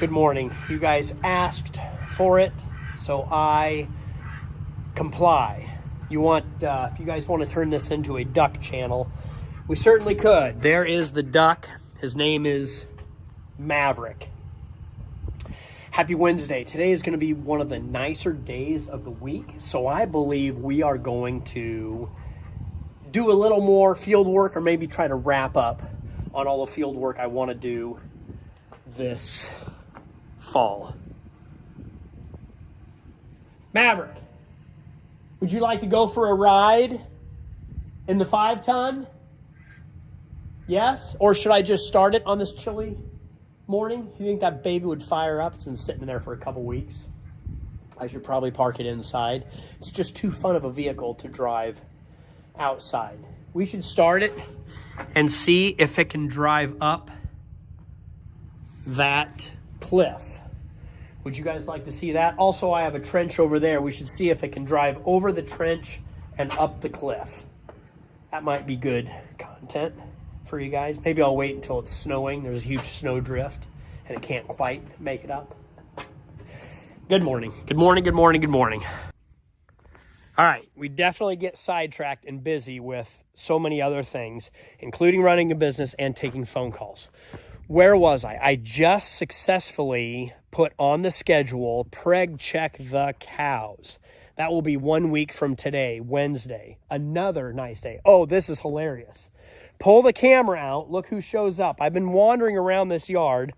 Good morning. You guys asked for it, so I comply. If you guys want to turn this into a duck channel, we certainly could. There is the duck. His name is Maverick. Happy Wednesday. Today is going to be one of the nicer days of the week, so I believe we are going to do a little more field work, or maybe try to wrap up on all the field work I want to do this fall. Maverick, would you like to go for a ride in the 5-ton? Yes? Or should I just start it on this chilly morning? You think that baby would fire up? It's been sitting there for a couple weeks. I should probably park it inside. It's just too fun of a vehicle to drive outside. We should start it and see if it can drive up that cliff. Would you guys like to see that? Also, I have a trench over there. We should see if it can drive over the trench and up the cliff. That might be good content for you guys. Maybe I'll wait until it's snowing. There's a huge snow drift and it can't quite make it up. Good morning. Good morning, good morning, good morning. All right, we definitely get sidetracked and busy with so many other things, including running a business and taking phone calls. Where was I? I just successfully put on the schedule Preg Check the Cows. That will be 1 week from today, Wednesday. Another nice day. Oh, this is hilarious. Pull the camera out. Look who shows up. I've been wandering around this yard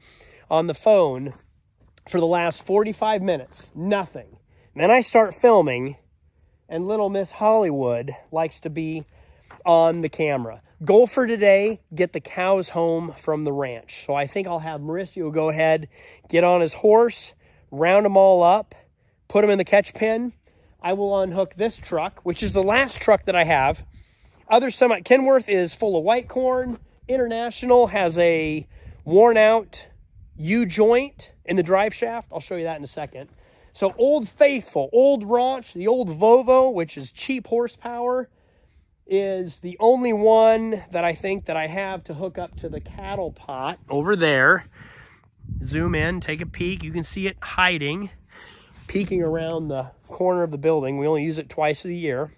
on the phone for the last 45 minutes. Nothing. And then I start filming, and little Miss Hollywood likes to be on the camera. Goal for today, get the cows home from the ranch. So I think I'll have Mauricio go ahead, get on his horse, round them all up, put them in the catch pen. I will unhook this truck, which is the last truck that I have. Kenworth is full of white corn. International has a worn out U-joint in the drive shaft. I'll show you that in a second. So Old Faithful, Old Ranch, the old Volvo, which is cheap horsepower, is the only one that I think that I have to hook up to the cattle pot over there. Zoom in, take a peek. You can see it hiding, peeking around the corner of the building. We only use it twice a year.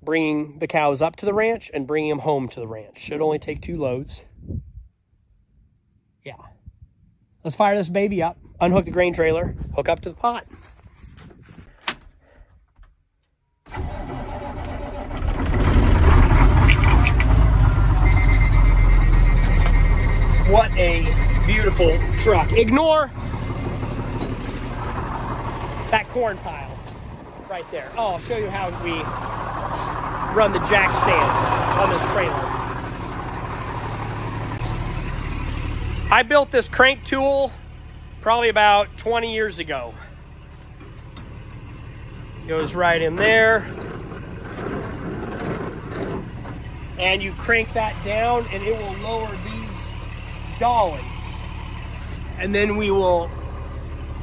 Bringing the cows up to the ranch and bringing them home to the ranch. Should only take 2 loads. Yeah. Let's fire this baby up, unhook the grain trailer, hook up to the pot. What a beautiful truck. Ignore that corn pile right there. Oh, I'll show you how we run the jack stands on this trailer. I built this crank tool probably about 20 years ago. Goes right in there. And you crank that down and it will lower these dollies. And then we will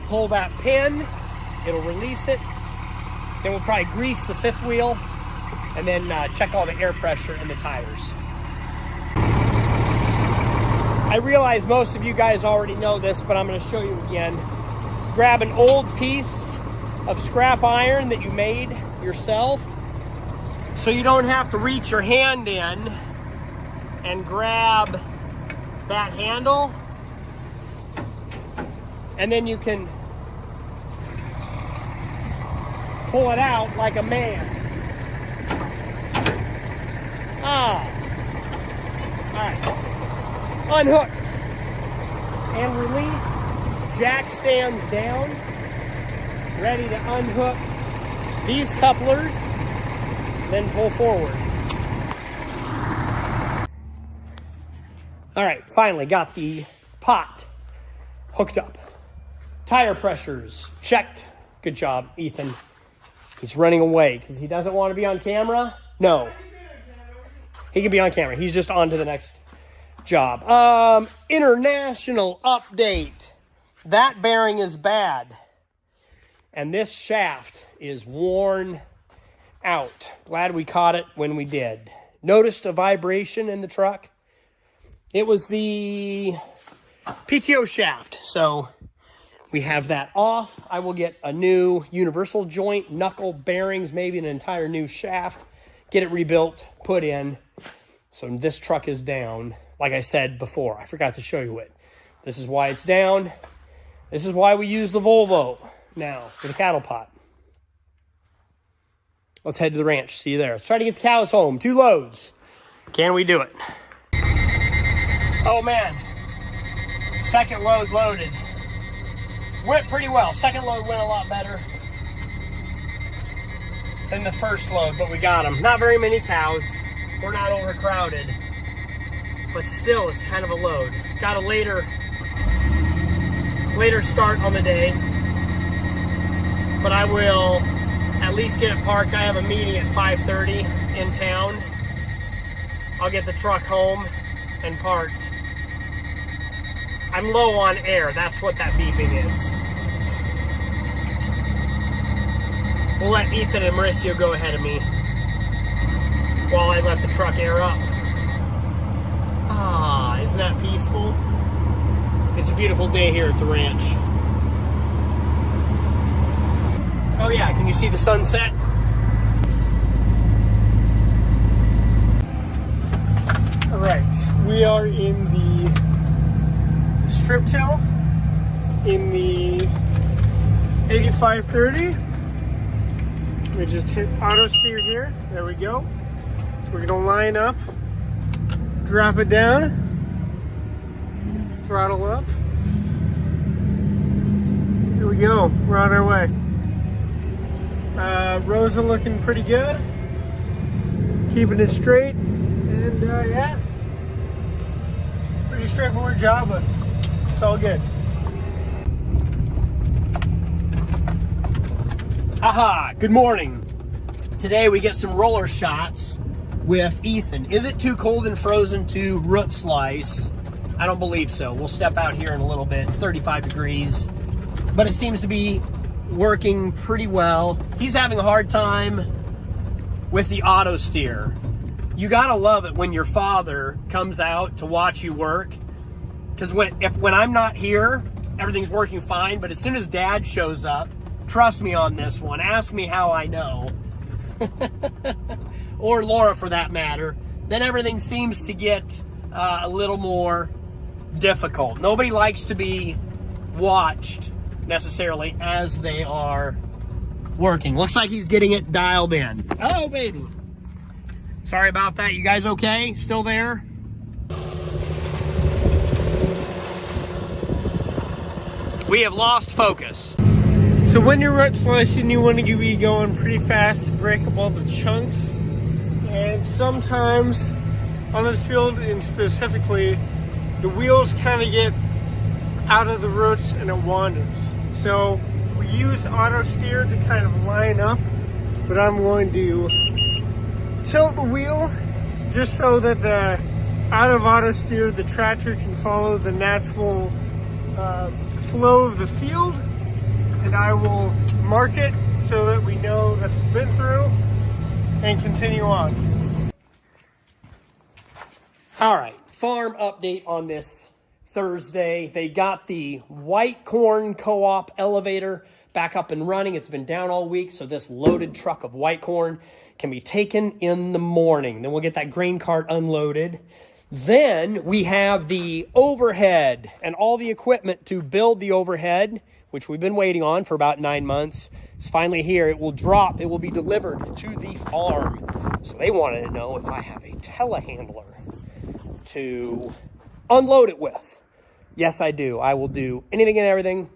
pull that pin, it'll release it. Then we'll probably grease the 5th wheel and then check all the air pressure in the tires. I realize most of you guys already know this, but I'm going to show you again. Grab an old piece of scrap iron that you made yourself, so you don't have to reach your hand in and grab that handle, and then you can pull it out like a man. Alright. Unhooked and released. Jack stands down, ready to unhook these couplers, then pull forward. All right, finally got the pot hooked up. Tire pressures checked. Good job, Ethan. He's running away because he doesn't want to be on camera. No, he can be on camera. He's just on to the next job. International update. That bearing is bad. And this shaft is worn out. Glad we caught it when we did. Noticed a vibration in the truck. It was the PTO shaft. So we have that off. I will get a new universal joint, knuckle bearings, maybe an entire new shaft, get it rebuilt, put in. So this truck is down. Like I said before, I forgot to show you it. This is why it's down. This is why we use the Volvo now for the cattle pot. Let's head to the ranch. See you there. Let's try to get the cows home. 2 loads. Can we do it? Oh man. Second load loaded. Went pretty well. Second load went a lot better than the first load, but we got them. Not very many cows. We're not overcrowded, but still, it's kind of a load. Got a later start on the day, but I will at least get it parked. I have a meeting at 5:30 in town. I'll get the truck home and parked. I'm low on air. That's what that beeping is. We'll let Ethan and Mauricio go ahead of me while I let the truck air up. Ah, isn't that peaceful? It's a beautiful day here at the ranch. Oh yeah, can you see the sunset? All right, we are in the strip till in the 8530. We just hit auto steer here. There we go. We're gonna line up, drop it down, throttle up. Here we go. We're on our way. Rosa looking pretty good. Keeping it straight, and yeah, pretty straightforward job, but it's all good. Haha, good morning. Today we get some roller shots with Ethan. Is it too cold and frozen to root slice? I don't believe so. We'll step out here in a little bit. It's 35 degrees, but it seems to be working pretty well. He's having a hard time with the auto steer. You gotta love it when your father comes out to watch you work, because when I'm not here, everything's working fine, but as soon as Dad shows up, trust me on this one, ask me how I know, or Laura for that matter, then everything seems to get a little more difficult. Nobody likes to be watched necessarily as they are working. Looks like he's getting it dialed in. Oh, baby. Sorry about that. You guys okay? Still there? We have lost focus. So when you're root slicing, you want to be going pretty fast to break up all the chunks. And sometimes on this field, and specifically, the wheels kind of get out of the roots and it wanders. So we use auto steer to kind of line up, but I'm going to tilt the wheel just so that out of auto steer, the tractor can follow the natural flow of the field, and I will mark it so that we know that it's been through and continue on. All right, farm update on this Thursday. They got the White Corn Co-op elevator back up and running. It's been down all week, so this loaded truck of white corn can be taken in the morning. Then we'll get that grain cart unloaded. Then we have the overhead and all the equipment to build the overhead, which we've been waiting on for about 9 months. It's finally here. It will drop. It will be delivered to the farm. So they wanted to know if I have a telehandler to unload it with. Yes, I do. I will do anything and everything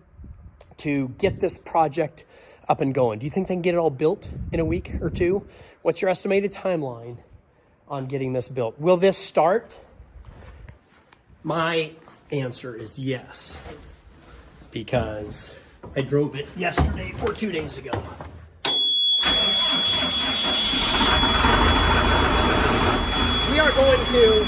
to get this project up and going. Do you think they can get it all built in a week or two? What's your estimated timeline on getting this built? Will this start? My answer is yes, because I drove it yesterday or 2 days ago. We are going to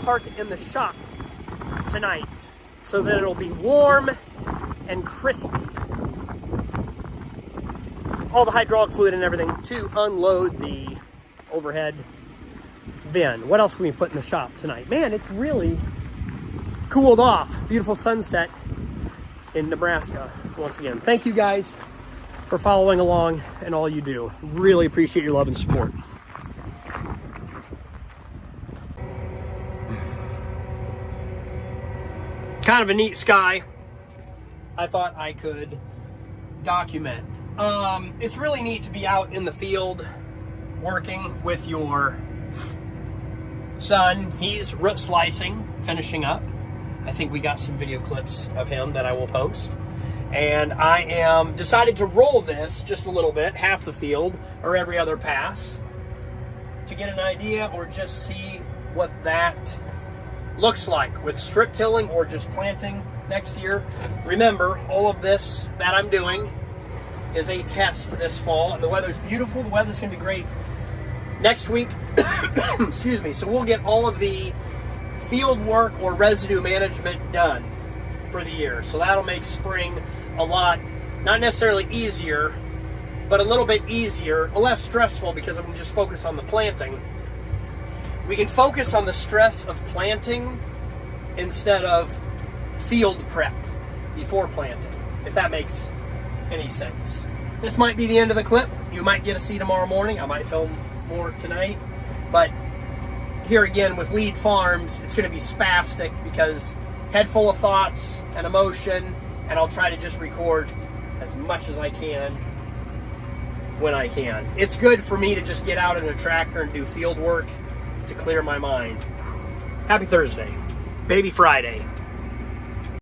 park it in the shop tonight so that it'll be warm and crispy. all the hydraulic fluid and everything to unload the overhead bin. What else can we put in the shop tonight? Man, it's really cooled off. Beautiful sunset in Nebraska. Once again, thank you guys for following along and all you do. Really appreciate your love and support. Kind of a neat sky. I thought I could document. It's really neat to be out in the field working with your son. He's root slicing, finishing up. I think we got some video clips of him that I will post. And I am decided to roll this just a little bit, half the field or every other pass, to get an idea or just see what that looks like with strip tilling or just planting next year. Remember, all of this that I'm doing is a test this fall, and the weather's beautiful. The weather's going to be great next week. Excuse me. So we'll get all of the field work or residue management done for the year. So that'll make spring a lot, not necessarily easier, but a little bit easier, less stressful, because I'm just focused on the planting. We can focus on the stress of planting instead of field prep before planting, if that makes any sense. This might be the end of the clip. You might get to see tomorrow morning. I might film more tonight. But here again with Lead Farms, it's going to be spastic because head full of thoughts and emotion, and I'll try to just record as much as I can when I can. It's good for me to just get out in a tractor and do field work to clear my mind. Happy Thursday. Baby Friday.